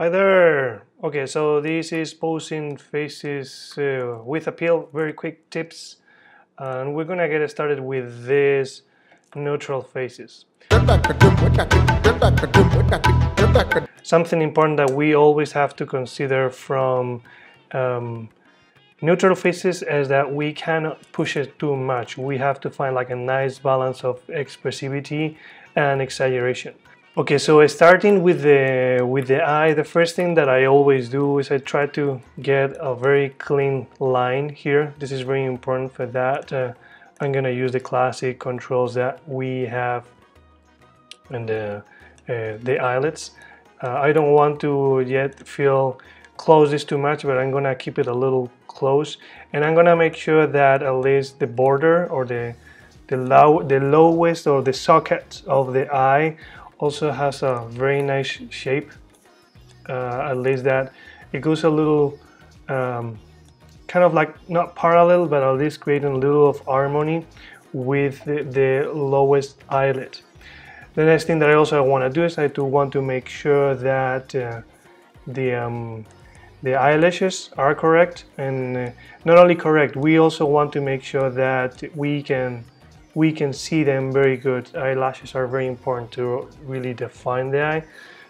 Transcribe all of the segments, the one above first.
Hi there! Okay, so this is posing faces with appeal, very quick tips, and we're gonna get started with this neutral faces. Something important that we always have to consider from neutral faces is that we cannot push it too much. We have to find like a nice balance of expressivity and exaggeration. Okay, so starting with the eye, the first thing that I always do is I try to get a very clean line here. This is very important for that. I'm gonna use the classic controls that we have in the eyelids. I don't want to yet close this too much, but I'm gonna keep it a little close, and I'm gonna make sure that at least the border or the lowest or the socket of the eye also has a very nice shape, at least that it goes a little kind of like not parallel, but at least creating a little of harmony with the lowest eyelid. The next thing that I also want to do is I want to make sure that the eyelashes are correct, and not only correct, we also want to make sure that we can see them very good. Eyelashes are very important to really define the eye.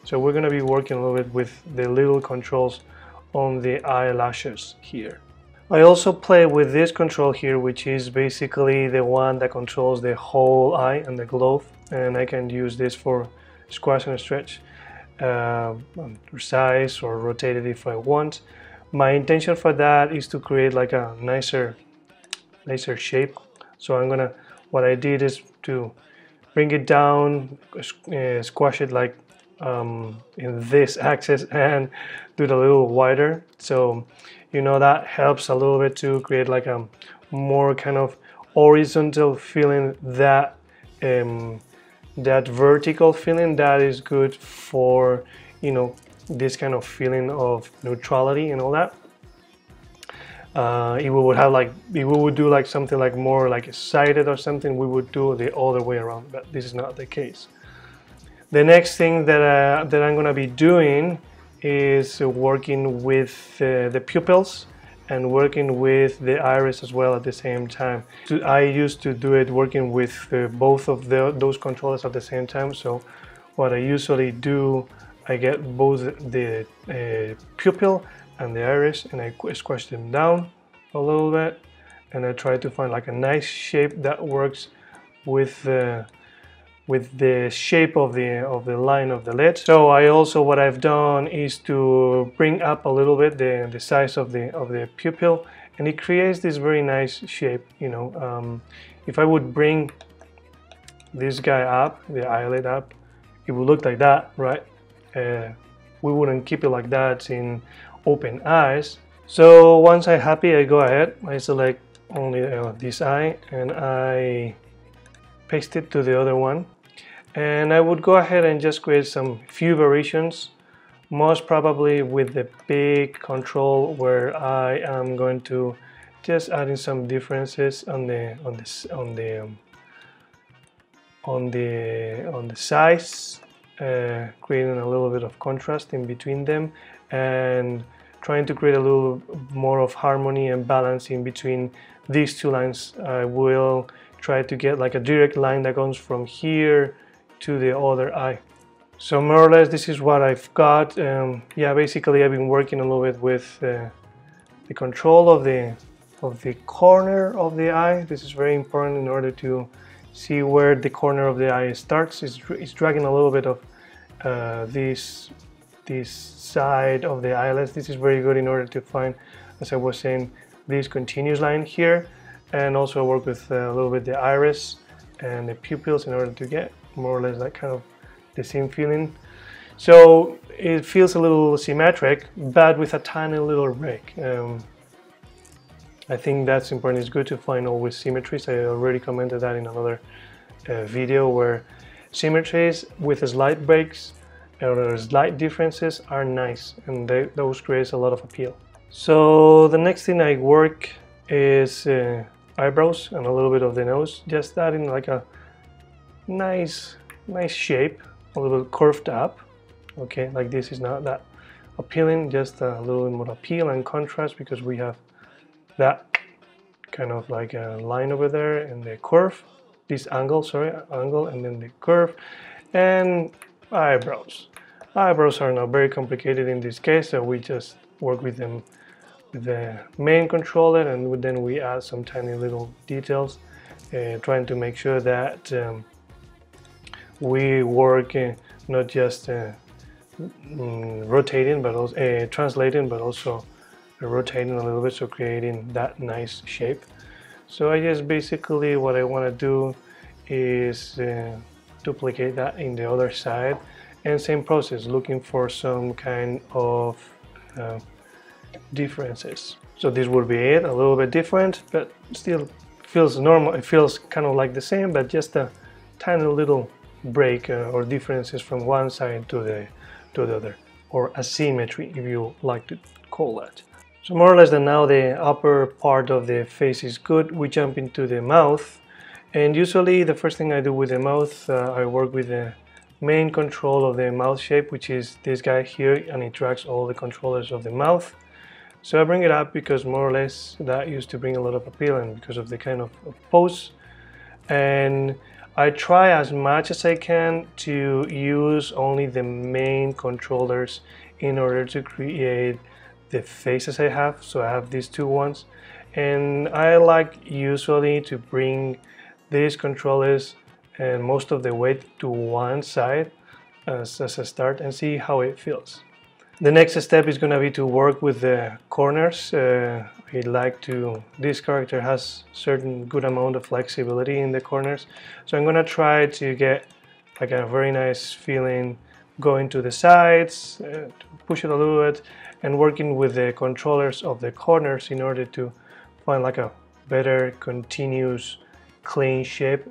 So we're going to be working a little bit with the little controls on the eyelashes here. I also play with this control here, which is basically the one that controls the whole eye and the glove. And I can use this for squash and stretch, resize or rotate it if I want. My intention for that is to create like a nicer shape. So what I did is to bring it down, squash it like in this axis and do it a little wider. So that helps a little bit to create like a more kind of horizontal feeling, that that vertical feeling that is good for this kind of feeling of neutrality and all that. If we would do like something like more like sided or something, we would do the other way around, but this is not the case. The next thing that I'm gonna be doing is working with the pupils and working with the iris as well at the same time. So I used to do it working with both of those controllers at the same time. So what I usually do, I get both the pupil and the iris, and I squash them down a little bit, and I try to find like a nice shape that works with the shape of the line of the lid. So what I've done is to bring up a little bit the size of the pupil, and it creates this very nice shape. If I would bring this guy up, the eyelid up, it would look like that, right? We wouldn't keep it like that in open eyes. So once I'm happy, I go ahead, I select only this eye, and I paste it to the other one, and I would go ahead and just create some few variations, most probably with the big control, where I am going to just add in some differences on the size, creating a little bit of contrast in between them, and trying to create a little more of harmony and balance in between these two lines. I will try to get like a direct line that goes from here to the other eye. So more or less this is what I've got. Yeah, basically I've been working a little bit with the control of the corner of the eye. This is very important in order to see where the corner of the eye starts. It's dragging a little bit of this side of the eyelids. This is very good in order to find, as I was saying, this continuous line here, and also work with a little bit the iris and the pupils in order to get more or less that kind of the same feeling. So it feels a little symmetric, but with a tiny little break. I think that's important. It's good to find always symmetries. I already commented that in another video, where symmetries with slight breaks or slight differences are nice, and those creates a lot of appeal. So the next thing I work is eyebrows and a little bit of the nose, just adding like a nice shape, a little curved up. Okay, like this is not that appealing, just a little bit more appeal and contrast, because we have that kind of like a line over there and the curve, this angle, sorry, angle, and then the curve. And eyebrows. Eyebrows are not very complicated in this case, so we just work with them with the main controller, and then we add some tiny little details, trying to make sure that we work not just rotating, but also translating, but also rotating a little bit, so creating that nice shape. So I guess basically what I want to do is duplicate that in the other side, and same process, looking for some kind of differences. So this would be it, a little bit different, but still feels normal. It feels kind of like the same, but just a tiny little break or differences from one side to the other, or asymmetry, if you like to call that. So more or less that now the upper part of the face is good, we jump into the mouth. And usually the first thing I do with the mouth, I work with the main control of the mouth shape, which is this guy here, and it tracks all the controllers of the mouth. So I bring it up because more or less that used to bring a lot of appeal, and because of the kind of pose. And I try as much as I can to use only the main controllers in order to create the faces I have. So I have these two ones, and I like usually to bring these controllers and most of the weight to one side as a start, and see how it feels. The next step is going to be to work with the corners. This character has certain good amount of flexibility in the corners, so I'm going to try to get like a very nice feeling going to the sides, to push it a little bit, and working with the controllers of the corners in order to find like a better continuous clean shape.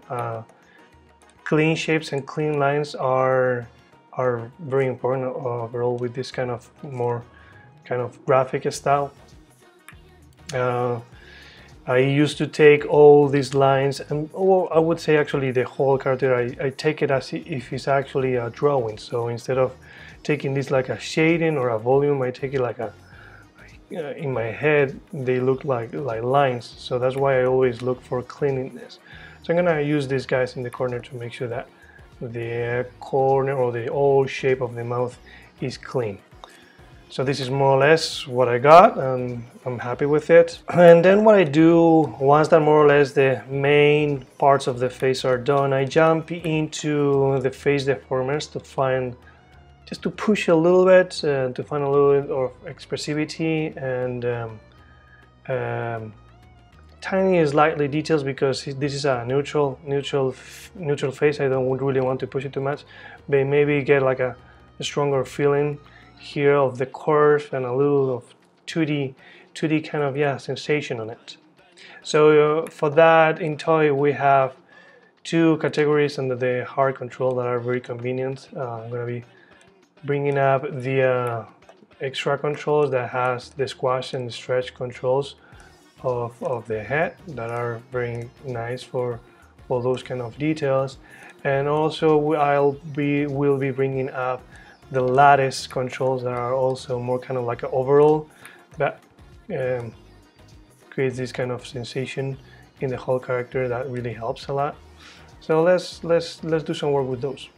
Clean shapes and clean lines are very important overall with this kind of more kind of graphic style. I used to take all these lines, and I would say actually the whole character, I take it as if it's actually a drawing. So instead of taking this like a shading or a volume, I take it like a in my head they look like lines. So that's why I always look for cleanliness. So I'm gonna use these guys in the corner to make sure that the corner or the whole shape of the mouth is clean. So this is more or less what I got, and I'm happy with it. And then what I do, once that more or less the main parts of the face are done, I jump into the face deformers to find, just to push a little bit, to find a little bit of expressivity and tiny slightly details, because this is a neutral face. I don't really want to push it too much, but maybe get like a stronger feeling here of the curve and a little of 2D kind of sensation on it. So for that, in Toy we have two categories under the hard control that are very convenient. I'm going to be bringing up the extra controls that has the squash and the stretch controls of the head that are very nice for all those kind of details. And also we'll be bringing up the lattice controls that are also more kind of like an overall, that creates this kind of sensation in the whole character that really helps a lot. So let's do some work with those.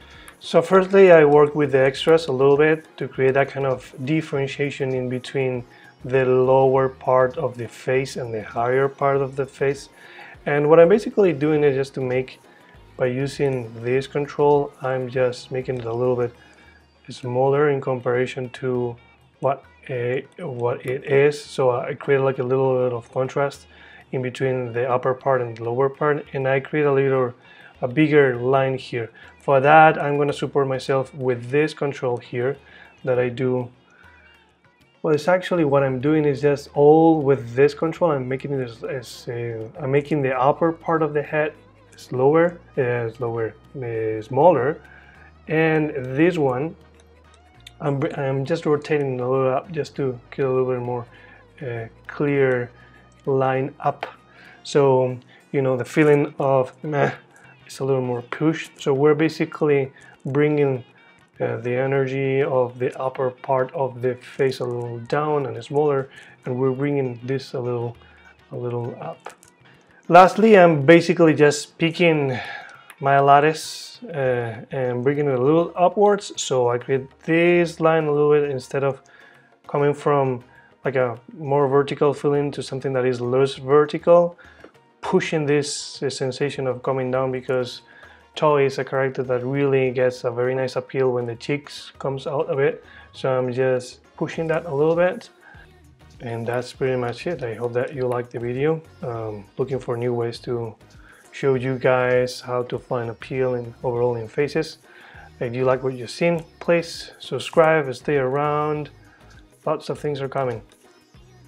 So firstly, I work with the extras a little bit to create that kind of differentiation in between the lower part of the face and the higher part of the face. And what I'm basically doing is just to make, by using this control, I'm just making it a little bit smaller in comparison to what it is. So I create like a little bit of contrast in between the upper part and the lower part, and I create a bigger line here. For that, I'm going to support myself with this control here that I do. Well, it's actually what I'm doing is just all with this control. I'm making it I'm making the upper part of the head smaller, and this one I'm just rotating a little up just to get a little bit more clear line up. So you know the feeling of meh is a little more pushed. So we're basically bringing the energy of the upper part of the face a little down and smaller, and we're bringing this a little up. Lastly, I'm basically just picking my lattice and bringing it a little upwards, so I create this line a little bit instead of coming from like a more vertical feeling to something that is less vertical, pushing this sensation of coming down, because Toy is a character that really gets a very nice appeal when the cheeks comes out of it. So I'm just pushing that a little bit, and that's pretty much it. I hope that you liked the video. Looking for new ways to show you guys how to find appeal overall in faces. If you like what you've seen, please subscribe and stay around. Lots of things are coming.